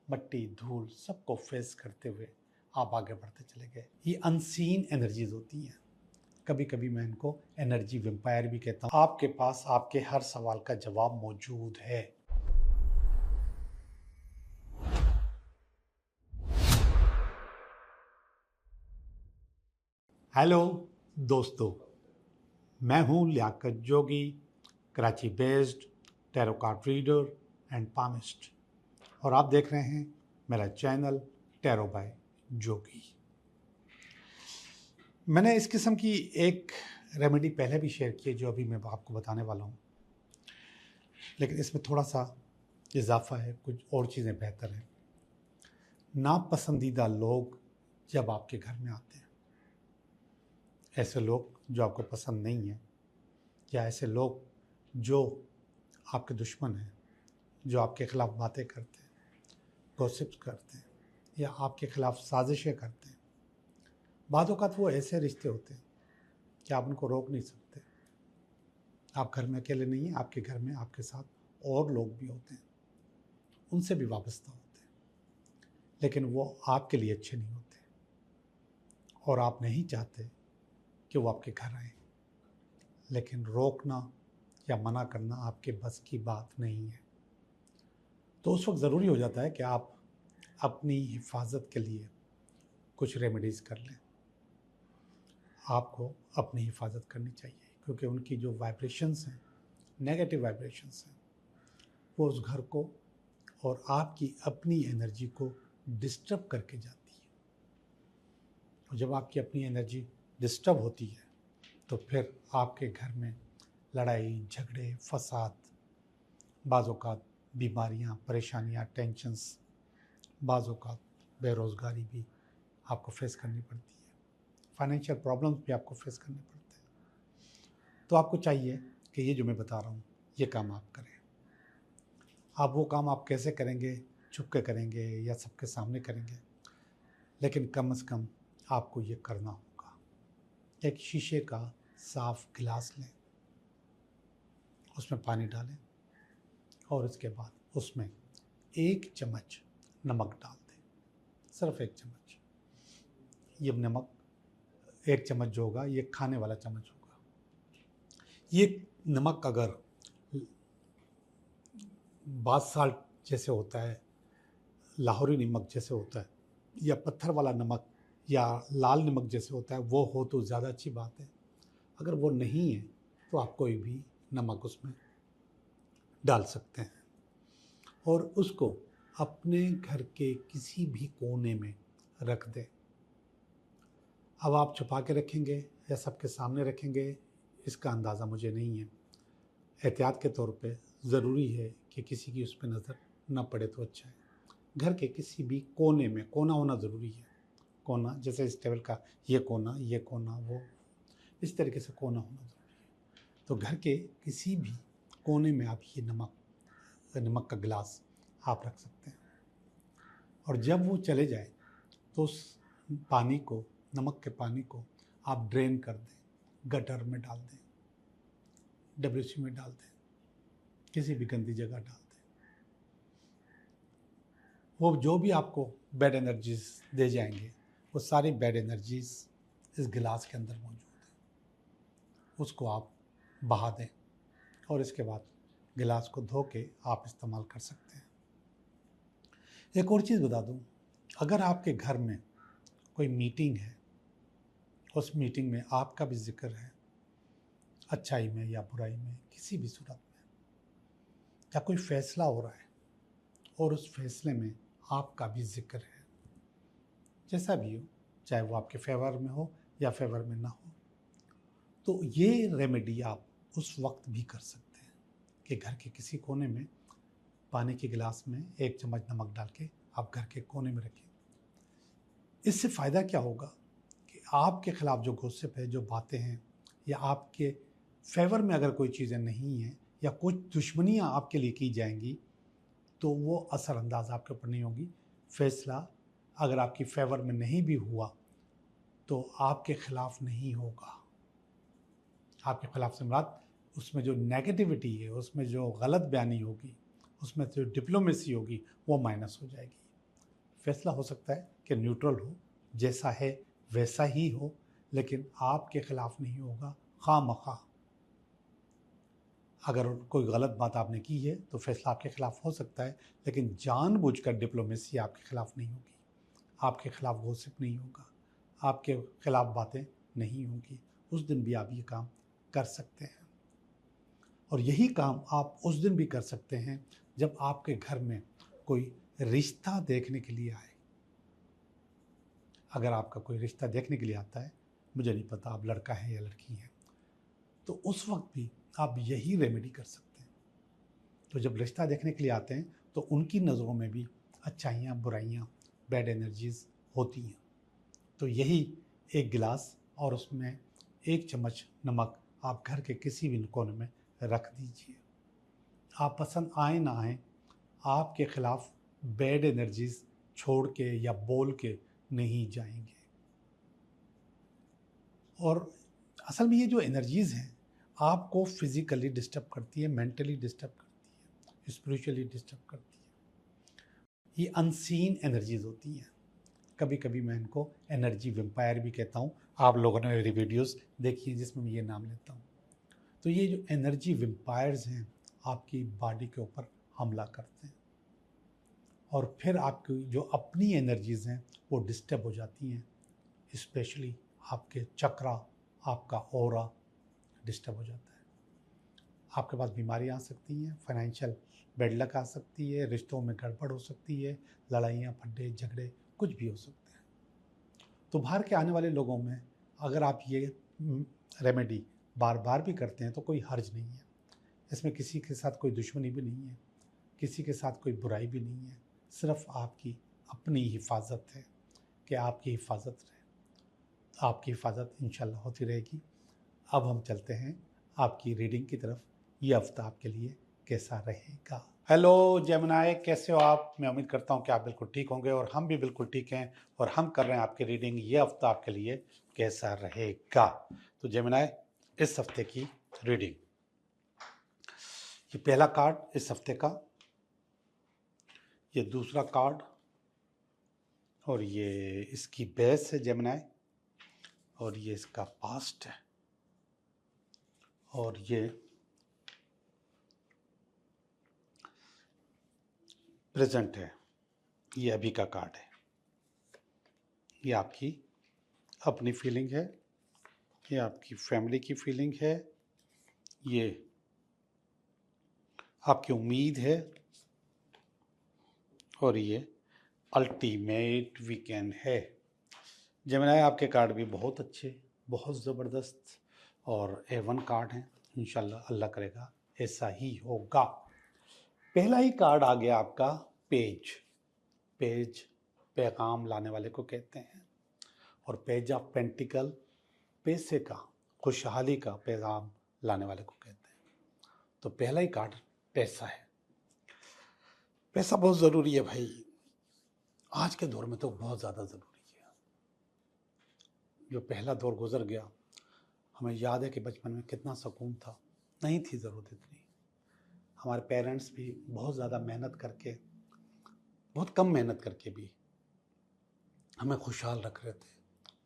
मट्टी, धूल सबको फेस करते हुए आप आगे बढ़ते चले गए। ये अनसीन एनर्जीज होती हैं। कभी कभी मैं इनको एनर्जी वेम्पायर भी कहता हूँ। आपके पास आपके हर सवाल का जवाब मौजूद है। हेलो दोस्तों, मैं हूँ Liaquat Jogi, Karachi based tarot card reader and palmist, और आप देख रहे हैं मेरा चैनल टैरो बाय जोगी। मैंने इस किस्म की एक रेमेडी पहले भी शेयर की है जो अभी मैं आपको बताने वाला हूँ, लेकिन इसमें थोड़ा सा इजाफा है, कुछ और चीज़ें बेहतर हैं। नापसंदीदा लोग जब आपके घर में आते हैं, ऐसे लोग जो आपको पसंद नहीं हैं, या ऐसे लोग जो आपके दुश्मन हैं, जो आपके ख़िलाफ़ बातें करते हैं, गॉसिप्स करते हैं, या आपके ख़िलाफ़ साजिशें करते हैं, बाद औक़ात वो ऐसे रिश्ते होते हैं कि आप उनको रोक नहीं सकते। आप घर में अकेले नहीं हैं, आपके घर में आपके साथ और लोग भी होते हैं, उनसे भी वाबस्ता होते हैं, लेकिन वो आपके लिए अच्छे नहीं होते और आप नहीं चाहते कि वो आपके घर आए, लेकिन रोकना या मना करना आपके बस की बात नहीं है। तो उस वक्त ज़रूरी हो जाता है कि आप अपनी हिफाजत के लिए कुछ रेमेडीज़ कर लें। आपको अपनी हिफाजत करनी चाहिए, क्योंकि उनकी जो वाइब्रेशंस हैं, नेगेटिव वाइब्रेशंस हैं, वो उस घर को और आपकी अपनी एनर्जी को डिस्टर्ब करके जाती है। और जब आपकी अपनी एनर्जी डिस्टर्ब होती है तो फिर आपके घर में लड़ाई झगड़े, फसाद, बाज़ औक़ात बीमारियाँ, परेशानियाँ, टेंशन्स, बाज़ औक़ात बेरोज़गारी भी आपको फेस करनी पड़ती है, फाइनेंशियल प्रॉब्लम्स भी आपको फेस करने पड़ते हैं। तो आपको चाहिए कि ये जो मैं बता रहा हूँ ये काम आप करें। आप वो काम आप कैसे करेंगे, छुप के करेंगे या सबके सामने करेंगे, लेकिन कम से कम आपको ये करना होगा। एक शीशे का साफ गिलास लें, उसमें पानी डालें और इसके बाद उसमें 1 चम्मच नमक डाल दें, सिर्फ 1 चम्मच। ये नमक 1 चम्मच जो होगा ये खाने वाला चम्मच होगा। ये नमक अगर बाथ साल्ट जैसे होता है, लाहौरी नमक जैसे होता है, या पत्थर वाला नमक या लाल नमक जैसे होता है, वो हो तो ज़्यादा अच्छी बात है। अगर वो नहीं है तो आप कोई भी नमक उसमें डाल सकते हैं और उसको अपने घर के किसी भी कोने में रख दें। अब आप छुपा के रखेंगे या सबके सामने रखेंगे, इसका अंदाज़ा मुझे नहीं है। एहतियात के तौर पे ज़रूरी है कि किसी की उस पर नज़र न पड़े तो अच्छा है। घर के किसी भी कोने में, कोना होना ज़रूरी है। कोना जैसे इस टेबल का ये कोना, वो इस तरीके से कोना होना ज़रूरी है। तो घर के किसी भी कोने में आप ये नमक का गिलास आप रख सकते हैं, और जब वो चले जाए तो उस पानी को, नमक के पानी को आप ड्रेन कर दें, गटर में डाल दें, डब्ल्यूसी में डाल दें, किसी भी गंदी जगह डाल दें। वो जो भी आपको बैड एनर्जीज दे जाएंगे, वो सारी बैड एनर्जीज इस गिलास के अंदर मौजूद है, उसको आप बहा दें और इसके बाद गिलास को धो के आप इस्तेमाल कर सकते हैं। एक और चीज़ बता दूं, अगर आपके घर में कोई मीटिंग है, उस मीटिंग में आपका भी जिक्र है, अच्छाई में या बुराई में, किसी भी सूरत में, या कोई फैसला हो रहा है और उस फैसले में आपका भी जिक्र है, जैसा भी हो, चाहे वो आपके फेवर में हो या फेवर में ना हो, तो ये रेमेडी आप उस वक्त भी कर सकते हैं कि घर के किसी कोने में पानी के गिलास में 1 चम्मच नमक डाल के आप घर के कोने में रखें। इससे फ़ायदा क्या होगा कि आपके ख़िलाफ़ जो गॉसिप है, जो बातें हैं, या आपके फेवर में अगर कोई चीज़ें नहीं हैं या कुछ दुश्मनियाँ आपके लिए की जाएंगी, तो वो असरअंदाज आपके ऊपर नहीं होगी। फैसला अगर आपकी फेवर में नहीं भी हुआ तो आपके ख़िलाफ़ नहीं होगा। आपके ख़िलाफ़ से मुराद उसमें जो नेगेटिविटी है, उसमें जो गलत बयानी होगी, उसमें जो डिप्लोमेसी होगी, वो माइनस हो जाएगी। फैसला हो सकता है कि न्यूट्रल हो, जैसा है वैसा ही हो, लेकिन आपके खिलाफ नहीं होगा खामखा। अगर कोई गलत बात आपने की है तो फैसला आपके खिलाफ हो सकता है, लेकिन जानबूझकर डिप्लोमेसी आपके खिलाफ नहीं होगी, आपके खिलाफ गॉसिप नहीं होगा, आपके खिलाफ बातें नहीं होंगी। उस दिन भी आप ये काम कर सकते हैं, और यही काम आप उस दिन भी कर सकते हैं जब आपके घर में कोई रिश्ता देखने के लिए आए। अगर आपका कोई रिश्ता देखने के लिए आता है, मुझे नहीं पता आप लड़का है या लड़की है, तो उस वक्त भी आप यही रेमेडी कर सकते हैं। तो जब रिश्ता देखने के लिए आते हैं तो उनकी नज़रों में भी अच्छाइयाँ, बुराइयाँ, बैड एनर्जीज होती हैं। तो यही एक गिलास और उसमें 1 चम्मच नमक आप घर के किसी भी कोने में रख दीजिए। आप पसंद आए ना आए, आपके खिलाफ बैड एनर्जीज छोड़ के या बोल के नहीं जाएंगे। और असल में ये जो एनर्जीज हैं आपको फिजिकली डिस्टर्ब करती है, मेंटली डिस्टर्ब करती है, स्पिरिचुअली डिस्टर्ब करती है। ये अनसीन एनर्जीज होती हैं। कभी कभी मैं इनको एनर्जी वेम्पायर भी कहता हूँ। आप लोगों ने मेरी वीडियोस देखी हैं जिसमें मैं ये नाम लेता हूँ। तो ये जो एनर्जी वेम्पायर्स हैं आपकी बॉडी के ऊपर हमला करते हैं, और फिर आपकी जो अपनी एनर्जीज हैं वो डिस्टर्ब हो जाती हैं। स्पेशली आपके चक्रा, आपका ऑरा डिस्टर्ब हो जाता है। आपके पास बीमारियाँ आ सकती हैं, फाइनेंशियल बैड लक आ सकती है, रिश्तों में गड़बड़ हो सकती है, लड़ाइयाँ, फड्डे, झगड़े कुछ भी हो सकते हैं। तो बाहर के आने वाले लोगों में अगर आप ये रेमेडी बार बार भी करते हैं तो कोई हर्ज नहीं है। इसमें किसी के साथ कोई दुश्मनी भी नहीं है, किसी के साथ कोई बुराई भी नहीं है। सिर्फ आपकी अपनी हिफाजत है कि आपकी हिफाजत रहे। आपकी हिफाजत इंशाल्लाह होती रहेगी। अब हम चलते हैं आपकी रीडिंग की तरफ। ये हफ्ता आपके लिए कैसा रहेगा। हेलो जेमिनी, कैसे हो आप? मैं उम्मीद करता हूँ कि आप बिल्कुल ठीक होंगे, और हम भी बिल्कुल ठीक हैं, और हम कर रहे हैं आपकी रीडिंग। ये हफ्ता आपके लिए कैसा रहेगा। तो जेमिनी, इस हफ्ते की रीडिंग, ये पहला कार्ड इस हफ्ते का, ये दूसरा कार्ड, और ये इसकी बेस है जेमिनी, और ये इसका पास्ट है, और ये प्रेजेंट है। ये अभी का कार्ड है। ये आपकी अपनी फीलिंग है, ये आपकी फैमिली की फीलिंग है, ये आपकी उम्मीद है, और ये अल्टीमेट वीकेंड है। जेमिनी, आपके कार्ड भी बहुत अच्छे, बहुत ज़बरदस्त और A1 कार्ड हैं। इंशाल्लाह अल्लाह करेगा ऐसा ही होगा। पहला ही कार्ड आ गया आपका पेज। पेज पैगाम लाने वाले को कहते हैं, और पेज ऑफ पेंटिकल पैसे का, खुशहाली का पैगाम लाने वाले को कहते हैं। तो पहला ही कार्ड पैसा है। पैसा बहुत ज़रूरी है भाई, आज के दौर में तो बहुत ज़्यादा ज़रूरी है। जो पहला दौर गुजर गया, हमें याद है कि बचपन में कितना सुकून था, नहीं थी ज़रूरत इतनी। हमारे पेरेंट्स भी बहुत ज़्यादा मेहनत करके, बहुत कम मेहनत करके भी हमें खुशहाल रख रहे थे,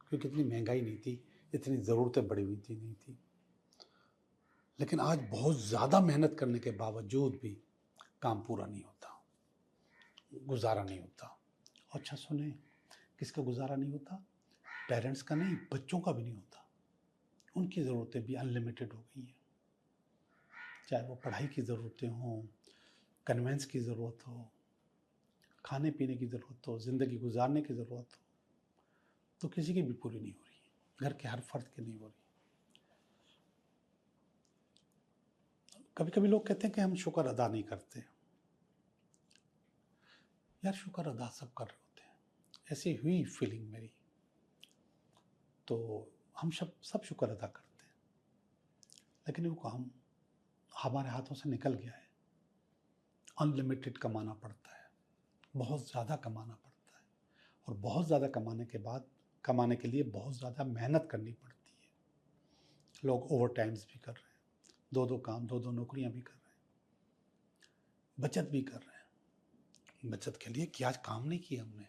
क्योंकि इतनी महंगाई नहीं थी, इतनी ज़रूरतें बढ़ी हुई थी नहीं थी। लेकिन आज बहुत ज़्यादा मेहनत करने के बावजूद भी काम पूरा नहीं होता, गुजारा नहीं होता। अच्छा सुने, किसका गुजारा नहीं होता? पेरेंट्स का नहीं, बच्चों का भी नहीं होता। उनकी ज़रूरतें भी अनलिमिटेड हो गई हैं, चाहे वो पढ़ाई की ज़रूरतें हों, कन्वेंस की ज़रूरत हो, खाने पीने की ज़रूरत हो, ज़िंदगी गुजारने की ज़रूरत हो, तो किसी की भी पूरी नहीं हो रही, घर के हर फर्द की नहीं हो रही। कभी कभी लोग कहते हैं कि हम शुक्र अदा नहीं करते। यार शुक्र अदा सब कर रहे होते हैं, ऐसी हुई फीलिंग मेरी। तो हम सब शुक्र अदा करते हैं, लेकिन वो काम हमारे हाथों से निकल गया है। अनलिमिटेड कमाना पड़ता है, बहुत ज़्यादा कमाना पड़ता है, और बहुत ज़्यादा कमाने के बाद, कमाने के लिए बहुत ज़्यादा मेहनत करनी पड़ती है। लोग ओवर टाइम्स भी कर रहे हैं, दो दो काम, दो दो नौकरियां भी कर रहे हैं, बचत भी कर रहे हैं। बचत के लिए कि आज काम नहीं किया हमने,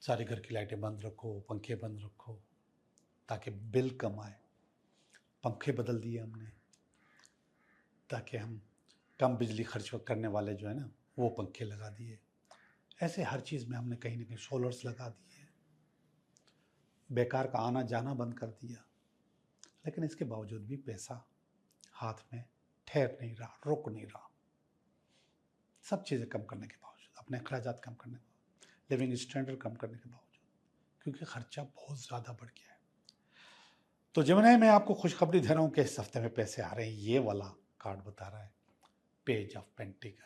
सारे घर की लाइटें बंद रखो, पंखे बंद रखो ताकि बिल कम आए। पंखे बदल दिए हमने ताकि हम कम बिजली खर्च करने वाले जो है ना वो पंखे लगा दिए। ऐसे हर चीज़ में हमने कहीं ना कहीं सोलर्स लगा दिए, बेकार का आना जाना बंद कर दिया। लेकिन इसके बावजूद भी पैसा हाथ में ठहर नहीं रहा, रुक नहीं रहा। सब चीज़ें कम करने के बावजूद, अपने अखराजात कम करने के बावजूद, लिविंग स्टैंडर्ड कम करने के बावजूद, क्योंकि खर्चा बहुत ज़्यादा बढ़ गया है। तो जब मैं आपको खुशखबरी दे रहा हूँ कि इस हफ्ते में पैसे आ रहे हैं, ये वाला कार्ड बता रहा है पेज ऑफ पेंटिकल।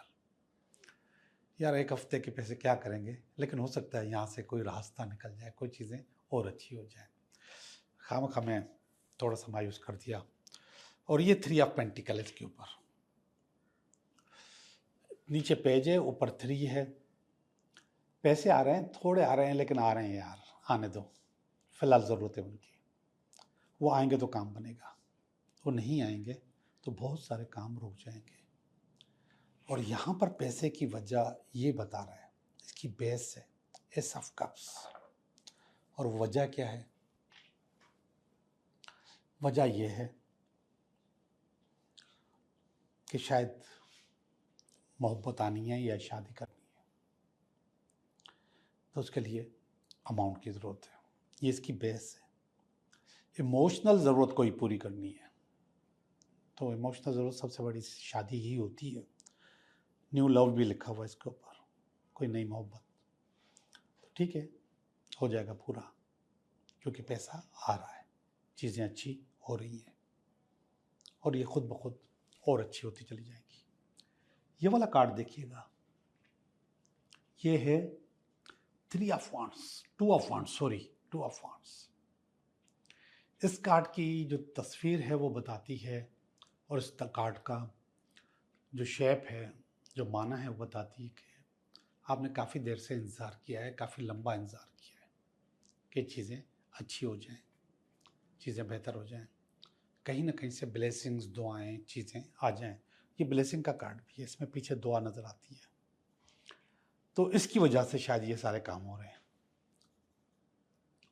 यार एक हफ्ते के पैसे क्या करेंगे, लेकिन हो सकता है यहाँ से कोई रास्ता निकल जाए, कोई चीज़ें और अच्छी हो जाए। खामखा मैं थोड़ा सा मायूस कर दिया। और ये 3 ऑफ पेंटिकल इसके ऊपर, नीचे पेज है, ऊपर 3 है। पैसे आ रहे हैं, थोड़े आ रहे हैं, लेकिन आ रहे हैं यार, आने दो, फिलहाल ज़रूरत है उनकी। वो आएंगे तो काम बनेगा, वो नहीं आएंगे तो बहुत सारे काम रुक जाएंगे। और यहाँ पर पैसे की वजह ये बता रहा है, इसकी बेस है एस ऑफ कप्स। और वजह क्या है? वजह ये है कि शायद मोहब्बत आनी है या शादी करनी है, तो उसके लिए अमाउंट की ज़रूरत है। ये इसकी बेस है। इमोशनल ज़रूरत कोई पूरी करनी है तो इमोशनल ज़रूरत सबसे बड़ी शादी ही होती है। न्यू लव भी लिखा हुआ है इसके ऊपर, कोई नई मोहब्बत। तो ठीक है, हो जाएगा पूरा, क्योंकि पैसा आ रहा है, चीज़ें अच्छी हो रही हैं और ये खुद ब खुद और अच्छी होती चली जाएंगी। ये वाला कार्ड देखिएगा, ये है 2 ऑफ वांड्स। इस कार्ड की जो तस्वीर है वो बताती है, और इस कार्ड का जो शेप है, जो माना है, वो बताती है कि आपने काफ़ी देर से इंतज़ार किया है, काफ़ी लंबा इंतज़ार किया है कि चीज़ें अच्छी हो जाएं, चीज़ें बेहतर हो जाएं, कहीं ना कहीं से ब्लेसिंग्स, दुआएं, चीज़ें आ जाएं। ये ब्लेसिंग का कार्ड भी है, इसमें पीछे दुआ नज़र आती है। तो इसकी वजह से शायद ये सारे काम हो रहे हैं,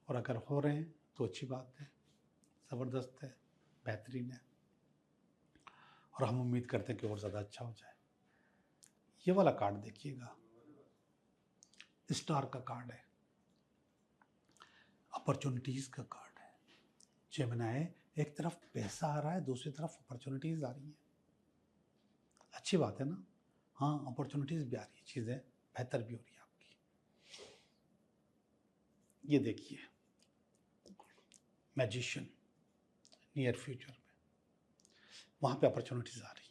और अगर हो रहे हैं तो अच्छी बात है, ज़बरदस्त है, बेहतरीन है, और हम उम्मीद करते हैं कि और ज़्यादा अच्छा हो जाए। ये वाला कार्ड देखिएगा, स्टार का कार्ड है, अपॉर्चुनिटीज़ का कार्ड है। जेमिनी, एक तरफ पैसा आ रहा है, दूसरी तरफ अपॉर्चुनिटीज़ आ रही हैं। अच्छी बात है ना? हाँ, अपॉर्चुनिटीज़ भी आ रही है, चीज़ें बेहतर भी हो रही है आपकी। ये देखिए, मैजिशियन, नियर फ्यूचर में वहाँ पे अपॉर्चुनिटीज़ आ रही हैं।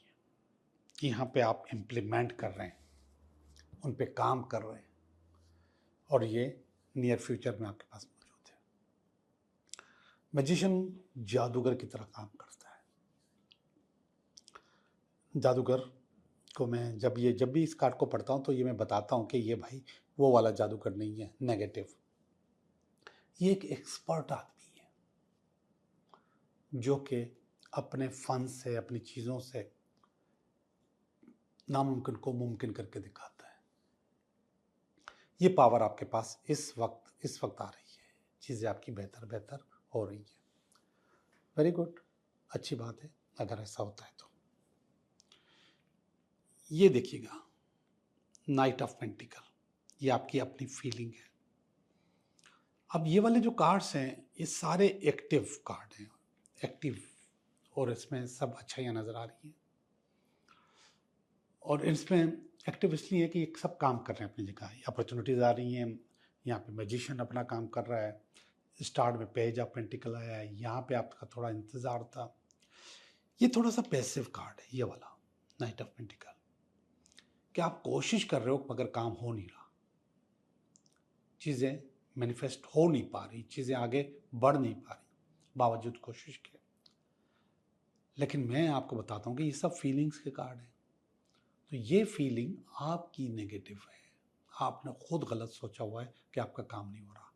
यहाँ पे आप इम्प्लीमेंट कर रहे हैं, उन पे काम कर रहे हैं, और ये नियर फ्यूचर में आपके पास मौजूद है। मैजिशियन जादूगर की तरह काम करता है। जादूगर को मैं जब भी इस कार्ड को पढ़ता हूँ तो ये मैं बताता हूँ कि ये भाई वो वाला जादूगर नहीं है नेगेटिव। ये एक एक्सपर्ट आदमी है जो कि अपने फन से, अपनी चीज़ों से नामुमकिन को मुमकिन करके दिखाता है। ये पावर आपके पास इस वक्त आ रही है, चीज़ें आपकी बेहतर हो रही हैं। वेरी गुड, अच्छी बात है अगर ऐसा होता है तो। ये देखिएगा, नाइट ऑफ पेंटिकल, ये आपकी अपनी फीलिंग है। अब ये वाले जो कार्ड्स हैं, ये सारे एक्टिव कार्ड हैं, एक्टिव, और इसमें सब अच्छाइयाँ नज़र आ रही हैं। और इसमें एक्टिव इसलिए है कि ये सब काम कर रहे हैं अपनी जगह, अपॉर्चुनिटीज़ आ रही हैं। यहाँ पे मैजिशियन अपना काम कर रहा है, स्टार्ट में पेज ऑफ पेंटिकल आया है, यहाँ पे आपका थोड़ा इंतज़ार था। ये थोड़ा सा पैसिव कार्ड है ये वाला नाइट ऑफ पेंटिकल, कि आप कोशिश कर रहे हो मगर काम हो नहीं रहा, चीज़ें मैनिफेस्ट हो नहीं पा रही, चीज़ें आगे बढ़ नहीं पा रही बावजूद कोशिश के। लेकिन मैं आपको बताता हूँ कि ये सब फीलिंग्स के कार्ड हैं। तो ये फीलिंग आपकी नेगेटिव है, आपने खुद गलत सोचा हुआ है कि आपका काम नहीं हो रहा।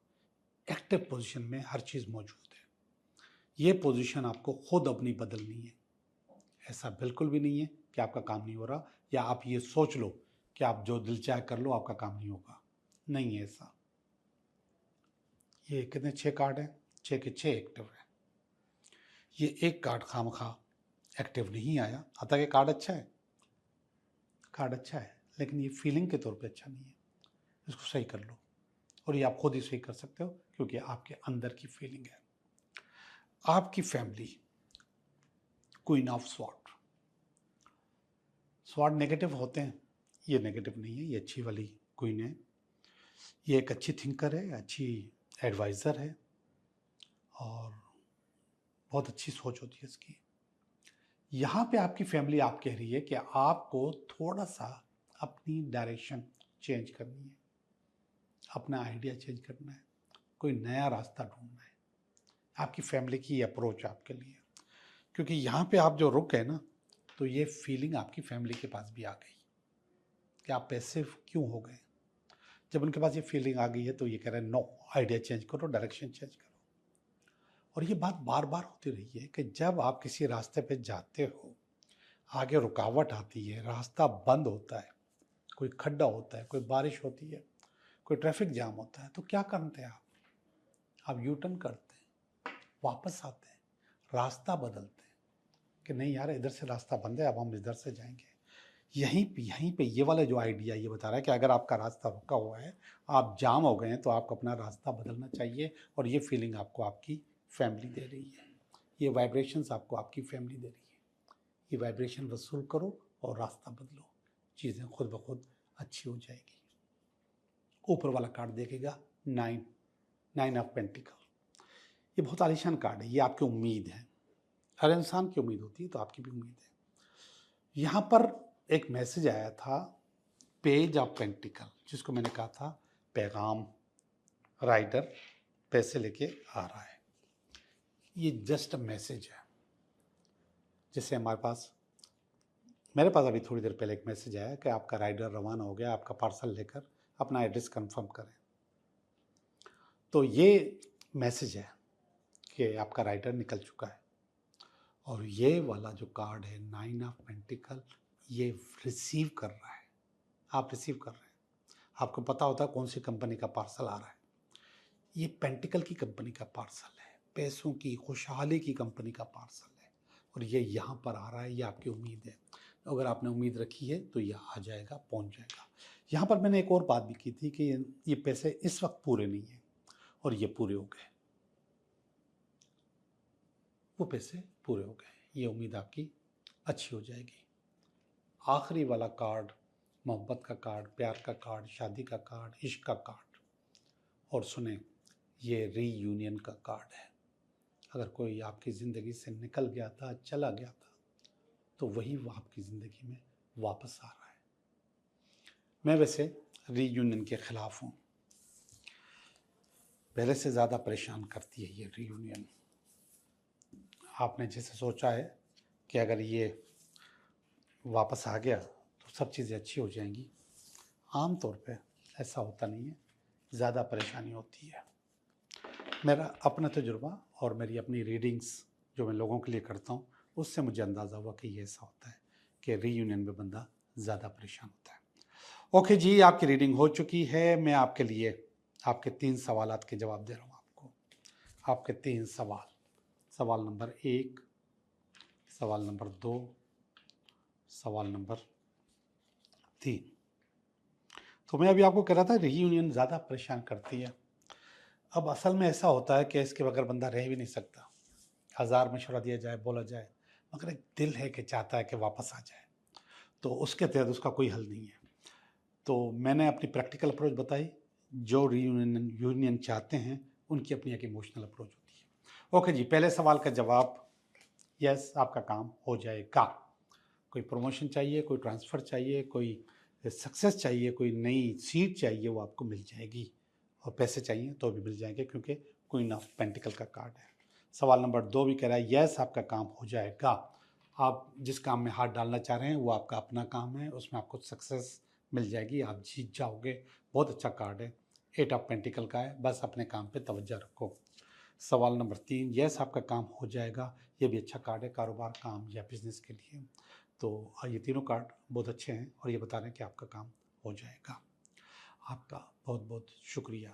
एक्टिव पोजीशन में हर चीज़ मौजूद है। ये पोजीशन आपको खुद अपनी बदलनी है। ऐसा बिल्कुल भी नहीं है कि आपका काम नहीं हो रहा, या आप ये सोच लो कि आप जो दिल चाहे कर लो, आपका काम नहीं होगा। नहीं है ऐसा। ये कितने 6 कार्ड हैं, 6 के 6 एक्टिव हैं। ये एक कार्ड खामखा एक्टिव नहीं आया, आता कि कार्ड अच्छा है, कार्ड अच्छा है लेकिन ये फीलिंग के तौर पे अच्छा नहीं है, इसको सही कर लो। और ये आप खुद ही सही कर सकते हो क्योंकि आपके अंदर की फीलिंग है। आपकी family queen of sword, sword negative होते हैं, ये नेगेटिव नहीं है, ये अच्छी वाली क्वीन है। ये एक अच्छी थिंकर है, अच्छी एडवाइज़र है और बहुत अच्छी सोच होती है इसकी। यहाँ पे आपकी फैमिली आप कह रही है कि आपको थोड़ा सा अपनी डायरेक्शन चेंज करनी है, अपना आइडिया चेंज करना है, कोई नया रास्ता ढूंढना है। आपकी फैमिली की अप्रोच आपके लिए, क्योंकि यहाँ पे आप जो रुक गए ना, तो ये फीलिंग आपकी फैमिली के पास भी आ गई कि आप पैसिव क्यों हो गए। जब उनके पास ये फीलिंग आ गई है तो ये कह रहे हैं नो, आइडिया चेंज करो, डायरेक्शन चेंज करो। और ये बात बार बार होती रही है कि जब आप किसी रास्ते पे जाते हो, आगे रुकावट आती है, रास्ता बंद होता है, कोई खड्डा होता है, कोई बारिश होती है, कोई ट्रैफिक जाम होता है, तो क्या करते हैं आप यू टर्न करते हैं, वापस आते हैं, रास्ता बदलते हैं कि नहीं यार इधर से रास्ता बंद है, अब हम इधर से जाएंगे। यहीं पे ये वाला जो आइडिया ये बता रहा है कि अगर आपका रास्ता रुका हुआ है, आप जाम हो गए हैं, तो आपको अपना रास्ता बदलना चाहिए। और ये फीलिंग आपको आपकी फैमिली दे रही है, ये वाइब्रेशंस आपको आपकी फैमिली दे रही है। ये वाइब्रेशन वसूल करो और रास्ता बदलो, चीज़ें खुद ब खुद अच्छी हो जाएगी। ऊपर वाला कार्ड देखेगा 9 ऑफ पेंटिकल, ये बहुत आलीशान कार्ड है, ये आपकी उम्मीद है, हर इंसान की उम्मीद होती है, तो आपकी भी उम्मीद है। यहाँ पर एक मैसेज आया था पेज ऑफ पेंटिकल, जिसको मैंने कहा था पैगाम, राइडर पैसे लेके आ रहा है। ये जस्ट मैसेज है, जैसे मेरे पास अभी थोड़ी देर पहले एक मैसेज आया कि आपका राइडर रवाना हो गया, आपका पार्सल लेकर अपना एड्रेस कंफर्म करें। तो ये मैसेज है कि आपका राइडर निकल चुका है। और ये वाला जो कार्ड है 9 ऑफ पेंटिकल, ये रिसीव कर रहा है, आप रिसीव कर रहे हैं। आपको पता होता है कौन सी कंपनी का पार्सल आ रहा है, ये पेंटिकल की कंपनी का पार्सल है, पैसों की, खुशहाली की कंपनी का पार्सल है, और ये यहाँ पर आ रहा है, ये आपकी उम्मीद है। अगर आपने उम्मीद रखी है तो ये आ जाएगा, पहुँच जाएगा। यहाँ पर मैंने एक और बात भी की थी कि ये पैसे इस वक्त पूरे नहीं हैं, और ये पूरे हो गए, वो पैसे पूरे हो गए, ये उम्मीद आपकी अच्छी हो जाएगी। आखिरी वाला कार्ड मोहब्बत का कार्ड, प्यार का कार्ड, शादी का कार्ड, इश्क का कार्ड। और सुने, ये रीयूनियन का कार्ड है। अगर कोई आपकी ज़िंदगी से निकल गया था, चला गया था, तो वही वो आपकी ज़िंदगी में वापस आ रहा है। मैं वैसे रीयूनियन के ख़िलाफ़ हूँ, पहले से ज़्यादा परेशान करती है ये रीयूनियन। आपने जैसे सोचा है कि अगर ये वापस आ गया तो सब चीज़ें अच्छी हो जाएंगी, आम तौर पे ऐसा होता नहीं है, ज़्यादा परेशानी होती है। मेरा अपना तजुर्बा और मेरी अपनी रीडिंग्स जो मैं लोगों के लिए करता हूँ, उससे मुझे अंदाज़ा हुआ कि ये ऐसा होता है कि रीयूनियन में बंदा ज़्यादा परेशान होता है। ओके जी, आपकी रीडिंग हो चुकी है। मैं आपके लिए आपके 3 सवालात के जवाब दे रहा हूँ आपको। आपके 3 सवाल, सवाल नंबर 1, सवाल नंबर 2, सवाल नंबर 3। तो मैं अभी आपको कह रहा था रीयूनियन ज़्यादा परेशान करती है। अब असल में ऐसा होता है कि इसके बगैर बंदा रह भी नहीं सकता, हज़ार मशवरा दिया जाए, बोला जाए, मगर एक दिल है कि चाहता है कि वापस आ जाए, तो उसके तहत उसका कोई हल नहीं है। तो मैंने अपनी प्रैक्टिकल अप्रोच बताई, जो रीयूनियन चाहते हैं उनकी अपनी एक इमोशनल अप्रोच होती है। ओके जी, पहले सवाल का जवाब यस, आपका काम हो जाएगा। कोई प्रमोशन चाहिए, कोई ट्रांसफ़र चाहिए, कोई सक्सेस चाहिए, कोई नई सीट चाहिए, वो आपको मिल जाएगी। और पैसे चाहिए तो भी मिल जाएंगे, क्योंकि क्वीन ऑफ पेंटिकल का कार्ड है। सवाल नंबर 2 भी कह रहा है यस, आपका काम हो जाएगा। आप जिस काम में हाथ डालना चाह रहे हैं वो आपका अपना काम है, उसमें आपको सक्सेस मिल जाएगी, आप जीत जाओगे। बहुत अच्छा कार्ड है, 8 ऑफ पेंटिकल का है, बस अपने काम पे तवज्जो रखो। सवाल नंबर 3, यस, आपका काम हो जाएगा, ये भी अच्छा कार्ड है कारोबार, काम या बिजनेस के लिए। तो ये तीनों कार्ड बहुत अच्छे हैं और ये बता रहे हैं कि आपका काम हो जाएगा। आपका बहुत बहुत शुक्रिया।